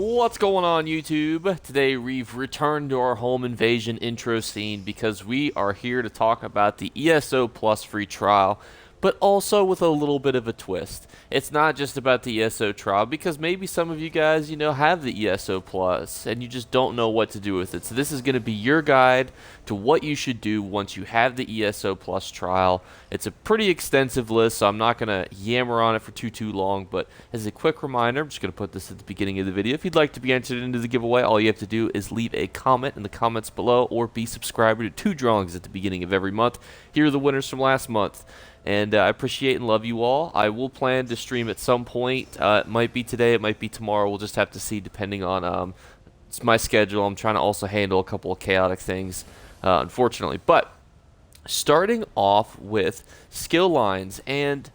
What's going on, YouTube? Today we've returned to our home invasion intro scene because we are here to talk about the ESO Plus free trial, but also with a little bit of a twist. It's not just about the ESO trial because maybe some of you guys, have the ESO Plus and you just don't know what to do with it. So this is going to be your guide to what you should do once you have the ESO Plus trial. It's a pretty extensive list, so I'm not going to yammer on it for too long, but as a quick reminder, I'm just going to put this at the beginning of the video. If you'd like to be entered into the giveaway, all you have to do is leave a comment in the comments below or be subscribed to 2 drawings at the beginning of every month. Here are the winners from last month. And I appreciate and love you all. I will plan to stream at some point. It might be today, it might be tomorrow. We'll just have to see depending on it's my schedule. I'm trying to also handle a couple of chaotic things, unfortunately. But starting off with skill lines, and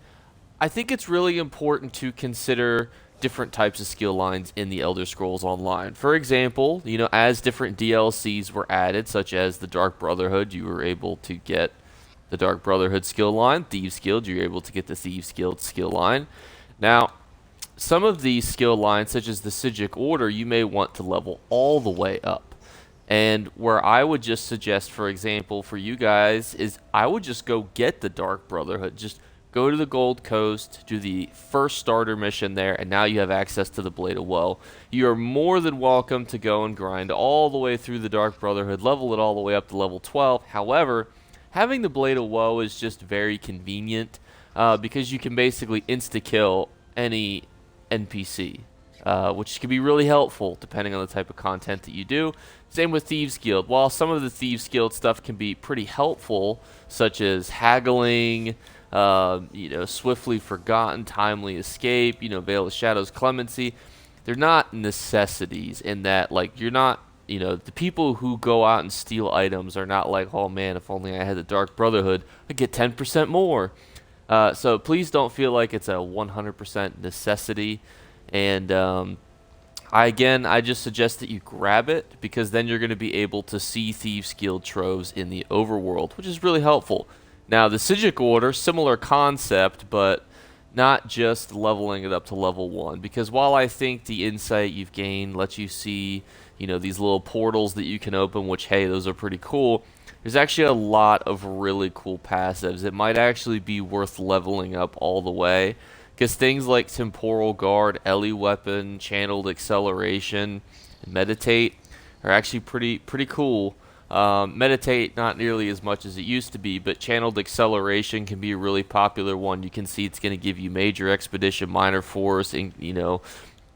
I think it's really important to consider different types of skill lines in the Elder Scrolls Online. For example, as different DLCs were added, such as the Dark Brotherhood, you were able to get the Dark Brotherhood skill line. Thieves Guild, you're able to get the Thieves Guild skill line. Now, some of these skill lines, such as the Psijic Order, you may want to level all the way up. And where I would just suggest, for example, for you guys, is I would just go get the Dark Brotherhood. Just go to the Gold Coast, do the first starter mission there, and now you have access to the Blade of Woe. You are more than welcome to go and grind all the way through the Dark Brotherhood, level it all the way up to level 12. However, having the Blade of Woe is just very convenient because you can basically insta-kill any NPC, which can be really helpful depending on the type of content that you do. Same with Thieves Guild. While some of the Thieves Guild stuff can be pretty helpful, such as haggling, swiftly forgotten, timely escape, Veil of Shadows, clemency, they're not necessities in that, you're not, the people who go out and steal items are not like, oh man, if only I had the Dark Brotherhood, I'd get 10% more. So please don't feel like it's a 100% necessity. And I just suggest that you grab it because then you're going to be able to see Thieves Guild troves in the overworld, which is really helpful. Now, the Psijic Order, similar concept, but not just leveling it up to level 1. Because while I think the insight you've gained lets you see these little portals that you can open, which, hey, those are pretty cool. There's actually a lot of really cool passives. It might actually be worth leveling up all the way, because things like Temporal Guard, Ellie Weapon, Channeled Acceleration, and Meditate are actually pretty cool. Meditate, not nearly as much as it used to be, but Channeled Acceleration can be a really popular one. You can see it's going to give you Major Expedition, Minor Force, and,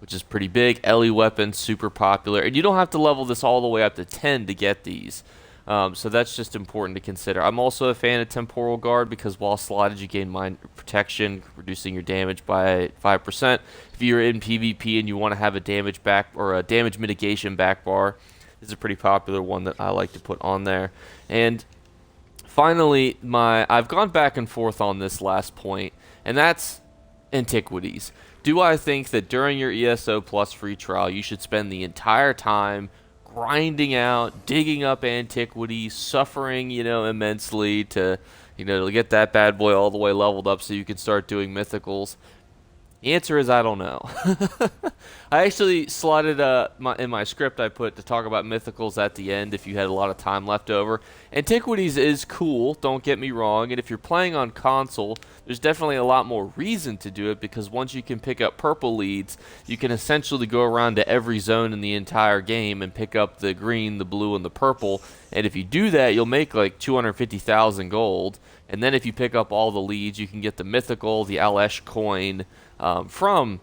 which is pretty big. Ellie Weapon, super popular. And you don't have to level this all the way up to 10 to get these. So that's just important to consider. I'm also a fan of Temporal Guard because while slotted, you gain Mind Protection, reducing your damage by 5%. If you're in PvP and you want to have a damage back or a damage mitigation back bar, this is a pretty popular one that I like to put on there. And finally, I've gone back and forth on this last point, and that's Antiquities. Do I think that during your ESO Plus free trial, you should spend the entire time grinding out, digging up antiquities, suffering, immensely to get that bad boy all the way leveled up so you can start doing mythicals? The answer is I don't know. I actually slotted in my script I put to talk about mythicals at the end if you had a lot of time left over. Antiquities is cool, don't get me wrong, and if you're playing on console, there's definitely a lot more reason to do it because once you can pick up purple leads, you can essentially go around to every zone in the entire game and pick up the green, the blue, and the purple, and if you do that, you'll make like 250,000 gold, and then if you pick up all the leads, you can get the mythical, the Alesh coin, from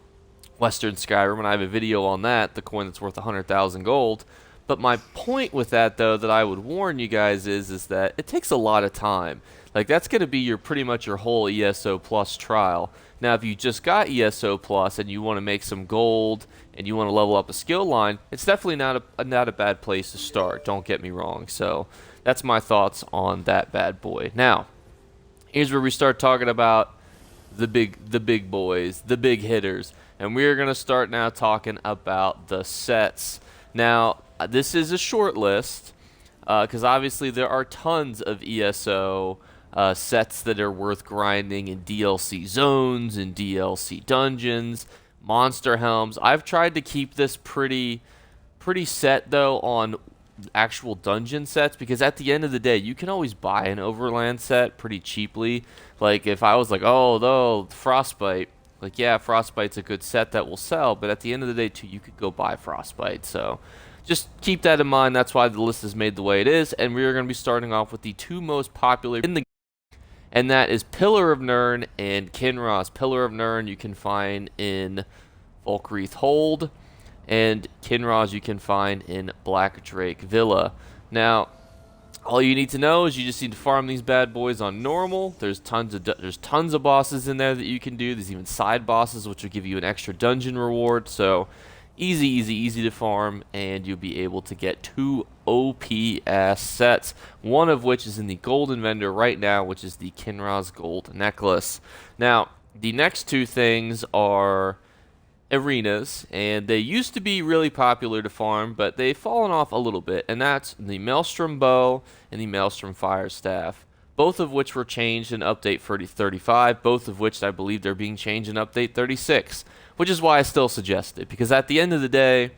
Western Skyrim, and I have a video on that, the coin that's worth 100,000 gold. But my point with that, though, that I would warn you guys is that it takes a lot of time. Like, that's going to be pretty much your whole ESO Plus trial. Now, if you just got ESO Plus and you want to make some gold and you want to level up a skill line, it's definitely not a bad place to start, don't get me wrong. So that's my thoughts on that bad boy. Now, here's where we start talking about the big boys, the big hitters, and we're gonna start now talking about the sets. Now, this is a short list because obviously there are tons of ESO sets that are worth grinding in DLC zones and DLC dungeons. monster helms. I've tried to keep this pretty set though on actual dungeon sets, because at the end of the day you can always buy an overland set pretty cheaply. Like if I was like, oh no, frostbite, like yeah, frostbite's a good set that will sell, but at the end of the day too, you could go buy frostbite. So just keep that in mind. That's why the list is made the way it is, and we are going to be starting off with the two most popular in the, and that is Pillar of Nirn and Kinross. Pillar of Nirn you can find in Volkreath Hold, and Kinross you can find in Black Drake Villa. Now, all you need to know is you just need to farm these bad boys on normal. There's tons of bosses in there that you can do. There's even side bosses which will give you an extra dungeon reward. So easy to farm, and you'll be able to get two OP-ass sets, one of which is in the golden vendor right now, which is the Kinross gold necklace. Now, the next two things are arenas, and they used to be really popular to farm, but they've fallen off a little bit, and that's the Maelstrom Bow and the Maelstrom Fire Staff, both of which were changed in Update 35, both of which I believe they're being changed in Update 36, which is why I still suggest it, because at the end of the day,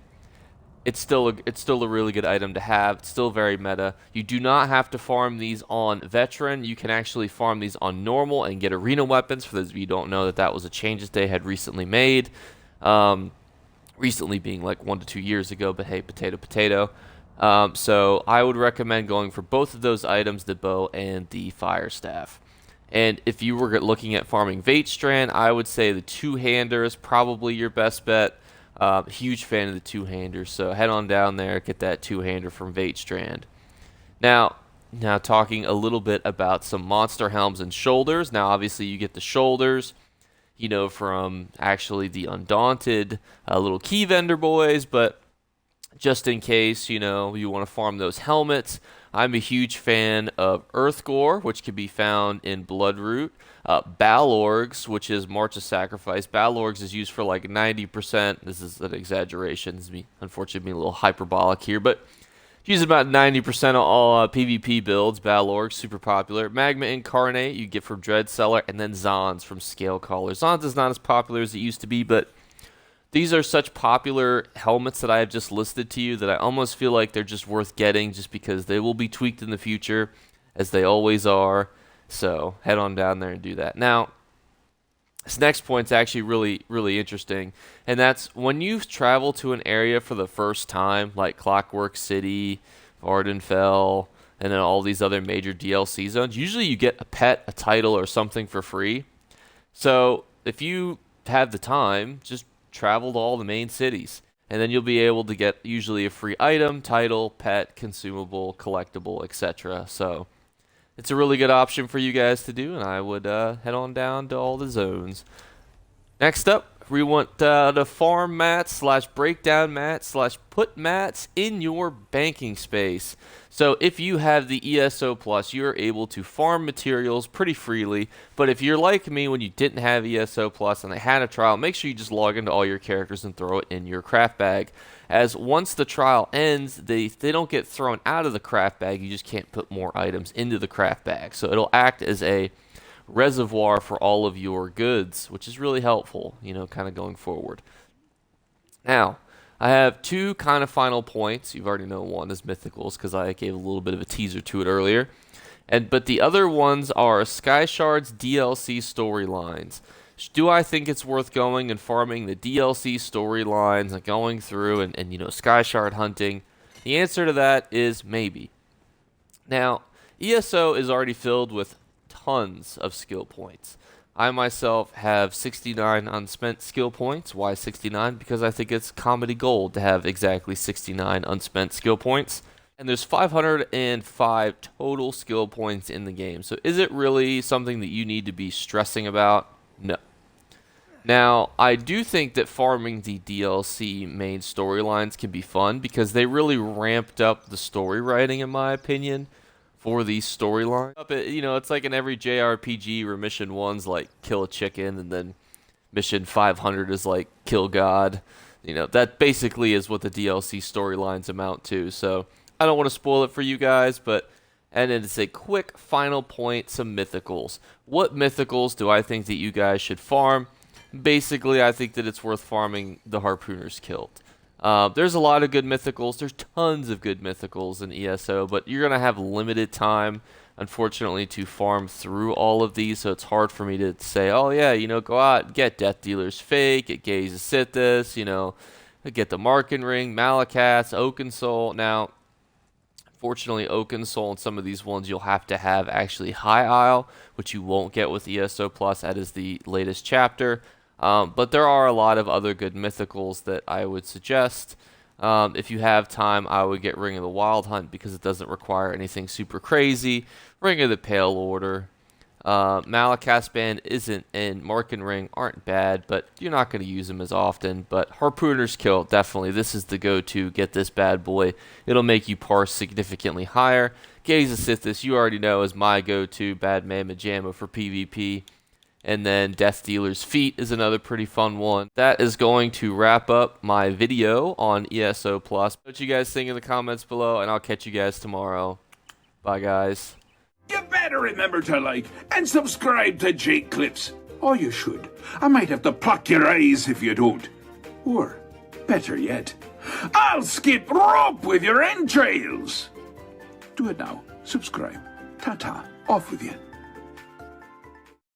it's still a really good item to have. It's still very meta. You do not have to farm these on veteran. You can actually farm these on normal and get arena weapons. For those of you who don't know, that was a change that they had recently made. Recently being like 1 to 2 years ago, but hey, potato. So I would recommend going for both of those items, the bow and the fire staff. And if you were looking at farming Vatestrand, I would say the two-hander is probably your best bet. Huge fan of the two-hander, so head on down there, get that two-hander from Vatestrand. Now talking a little bit about some monster helms and shoulders. Now obviously you get the shoulders, you know, from actually the Undaunted little key vendor boys, but just in case, you know, you want to farm those helmets, I'm a huge fan of Earthgore, which can be found in Bloodroot. Balorgs, which is March of Sacrifice. Balorgs is used for like 90%. This is an exaggeration. This is me, unfortunately, being a little hyperbolic here, but use about 90% of all PvP builds. Balorg, super popular. Magma Incarnate, you get from Dreadseller, and then Zons from Scalecaller. Zons is not as popular as it used to be, but these are such popular helmets that I have just listed to you that I almost feel like they're just worth getting, just because they will be tweaked in the future, as they always are. So head on down there and do that. Now, this next point's actually really interesting, and that's when you travel to an area for the first time, like Clockwork City, Vardenfell, and then all these other major DLC zones. Usually you get a pet, a title, or something for free. So if you have the time, just travel to all the main cities, and then you'll be able to get usually a free item, title, pet, consumable, collectible, etc. So it's a really good option for you guys to do, and I would head on down to all the zones. Next up, we want the farm mats / breakdown mats / put mats in your banking space. So if you have the ESO Plus, you're able to farm materials pretty freely. But if you're like me, when you didn't have ESO Plus and they had a trial, make sure you just log into all your characters and throw it in your craft bag. As once the trial ends, they don't get thrown out of the craft bag. You just can't put more items into the craft bag. So it'll act as a reservoir for all of your goods, which is really helpful, you know, kind of going forward. Now, I have two kind of final points. You've already know one is mythicals, because I gave a little bit of a teaser to it earlier. But the other ones are Sky Shard's DLC storylines. Do I think it's worth going and farming the DLC storylines and going through and you know, Sky Shard hunting? The answer to that is maybe. Now, ESO is already filled with tons of skill points. I myself have 69 unspent skill points. Why 69? Because I think it's comedy gold to have exactly 69 unspent skill points. And there's 505 total skill points in the game. So is it really something that you need to be stressing about? No. Now, I do think that farming the DLC main storylines can be fun, because they really ramped up the story writing, in my opinion, for these storylines. You know, it's like in every JRPG where mission 1's like kill a chicken, and then mission 500 is like kill God. You know, that basically is what the DLC storylines amount to. So I don't want to spoil it for you guys, and then it's a quick final point, some mythicals. What mythicals do I think that you guys should farm? Basically, I think that it's worth farming the Harpooner's Kilt. There's a lot of good mythicals. There's tons of good mythicals in ESO, but you're going to have limited time, unfortunately, to farm through all of these, so it's hard for me to say, oh yeah, go out, get Death Dealer's Fake, get Gaze Sithis, get the Marken Ring, Malakath's, Oakensoul. Now, fortunately, Oakensoul and some of these ones you'll have to have actually High Isle, which you won't get with ESO Plus. That is the latest chapter. But there are a lot of other good mythicals that I would suggest. If you have time, I would get Ring of the Wild Hunt because it doesn't require anything super crazy. Ring of the Pale Order. Malakath's Band isn't, and Marken Ring aren't bad, but you're not going to use them as often. But Harpooner's Kill, definitely, this is the go-to. Get this bad boy. It'll make you parse significantly higher. Gaze Sithis, you already know, is my go-to bad Mamma Jamma for PvP. And then Death Dealer's Feet is another pretty fun one. That is going to wrap up my video on ESO Plus. What you guys think in the comments below, and I'll catch you guys tomorrow. Bye, guys. You better remember to like and subscribe to Jake Clips. Or you should. I might have to pluck your eyes if you don't. Or, better yet, I'll skip rope with your entrails. Do it now. Subscribe. Ta-ta. Off with you.